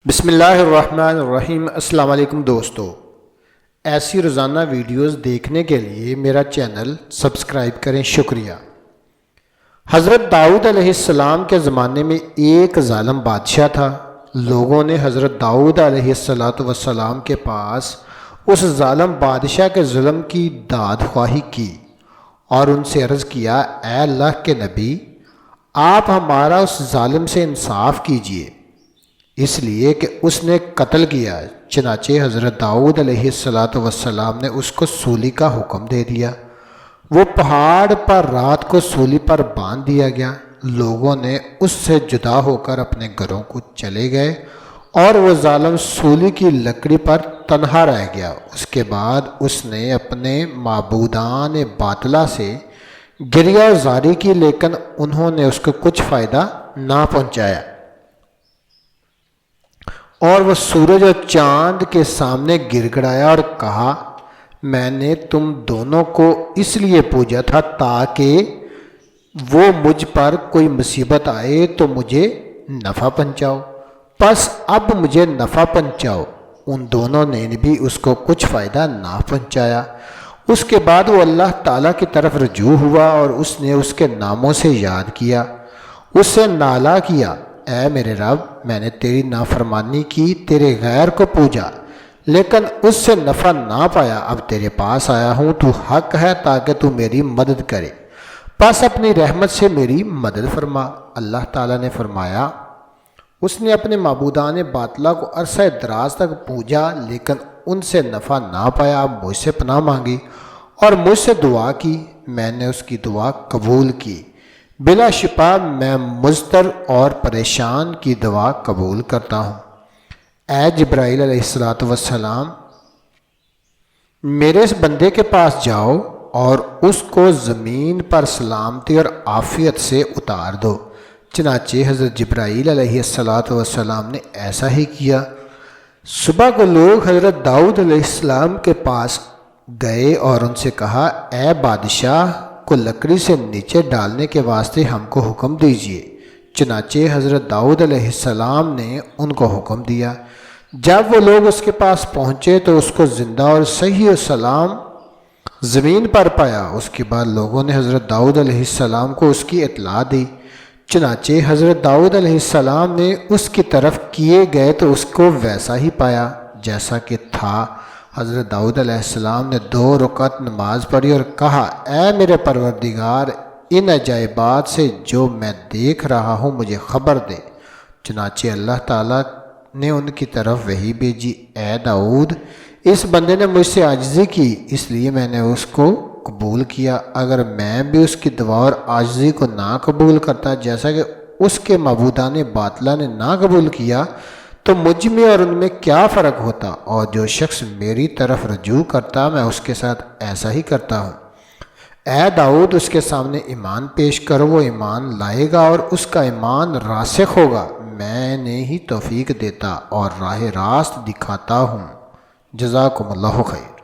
بسم اللہ الرحمن الرحیم۔ السلام علیکم دوستو، ایسی روزانہ ویڈیوز دیکھنے کے لیے میرا چینل سبسکرائب کریں، شکریہ۔ حضرت داؤد علیہ السلام کے زمانے میں ایک ظالم بادشاہ تھا۔ لوگوں نے حضرت داؤد علیہ السلام کے پاس اس ظالم بادشاہ کے ظلم کی داد خواہی کی اور ان سے عرض کیا، اے اللہ کے نبی، آپ ہمارا اس ظالم سے انصاف کیجئے، اس لیے کہ اس نے قتل کیا۔ چنانچہ حضرت داؤد علیہ السلام نے اس کو سولی کا حکم دے دیا۔ وہ پہاڑ پر رات کو سولی پر باندھ دیا گیا۔ لوگوں نے اس سے جدا ہو کر اپنے گھروں کو چلے گئے اور وہ ظالم سولی کی لکڑی پر تنہا رہ گیا۔ اس کے بعد اس نے اپنے معبودان باطلہ سے گریہ و زاری کی، لیکن انہوں نے اس کو کچھ فائدہ نہ پہنچایا، اور وہ سورج اور چاند کے سامنے گر گڑایا اور کہا، میں نے تم دونوں کو اس لیے پوجا تھا تاکہ وہ مجھ پر کوئی مصیبت آئے تو مجھے نفع پہنچاؤ، پس اب مجھے نفع پہنچاؤ۔ ان دونوں نے بھی اس کو کچھ فائدہ نہ پہنچایا۔ اس کے بعد وہ اللہ تعالیٰ کی طرف رجوع ہوا اور اس نے اس کے ناموں سے یاد کیا، اس سے نالہ کیا، اے میرے رب، میں نے تیری نافرمانی کی، تیرے غیر کو پوجا، لیکن اس سے نفع نہ پایا۔ اب تیرے پاس آیا ہوں، تو حق ہے تاکہ تو میری مدد کرے، پس اپنی رحمت سے میری مدد فرما۔ اللہ تعالیٰ نے فرمایا، اس نے اپنے معبودان باطلہ کو عرصہ دراز تک پوجا، لیکن ان سے نفع نہ پایا۔ اب مجھ سے پناہ مانگی اور مجھ سے دعا کی، میں نے اس کی دعا قبول کی۔ بلا شبہ میں مضطر اور پریشان کی دعا قبول کرتا ہوں۔ اے جبرائیل علیہ السلام، میرے اس بندے کے پاس جاؤ اور اس کو زمین پر سلامتی اور عافیت سے اتار دو۔ چنانچہ حضرت جبرائیل علیہ السلام نے ایسا ہی کیا۔ صبح کو لوگ حضرت داؤد علیہ السلام کے پاس گئے اور ان سے کہا، اے بادشاہ کو لکڑی سے نیچے ڈالنے کے واسطے ہم کو حکم دیجیے۔ چنانچہ حضرت داؤد علیہ السلام نے ان کو حکم دیا۔ جب وہ لوگ اس کے پاس پہنچے تو اس کو زندہ اور صحیح و سلام زمین پر پایا۔ اس کے بعد لوگوں نے حضرت داؤد علیہ السلام کو اس کی اطلاع دی۔ چنانچہ حضرت داؤد علیہ السلام نے اس کی طرف کیے گئے تو اس کو ویسا ہی پایا جیسا کہ تھا۔ حضرت داؤد علیہ السلام نے 2 رکعت نماز پڑھی اور کہا، اے میرے پروردگار، ان عجائبات سے جو میں دیکھ رہا ہوں مجھے خبر دے۔ چنانچہ اللہ تعالیٰ نے ان کی طرف وحی بھیجی، اے داؤد، اس بندے نے مجھ سے عاجزی کی، اس لیے میں نے اس کو قبول کیا۔ اگر میں بھی اس کی دعا اور عاجزی کو نہ قبول کرتا جیسا کہ اس کے معبودان باطلہ نے نہ قبول کیا، تو مجھ میں اور ان میں کیا فرق ہوتا؟ اور جو شخص میری طرف رجوع کرتا میں اس کے ساتھ ایسا ہی کرتا ہوں۔ اے داؤد، اس کے سامنے ایمان پیش کرو، وہ ایمان لائے گا اور اس کا ایمان راسخ ہوگا۔ میں نے ہی توفیق دیتا اور راہ راست دکھاتا ہوں۔ جزاکم اللہ خیر۔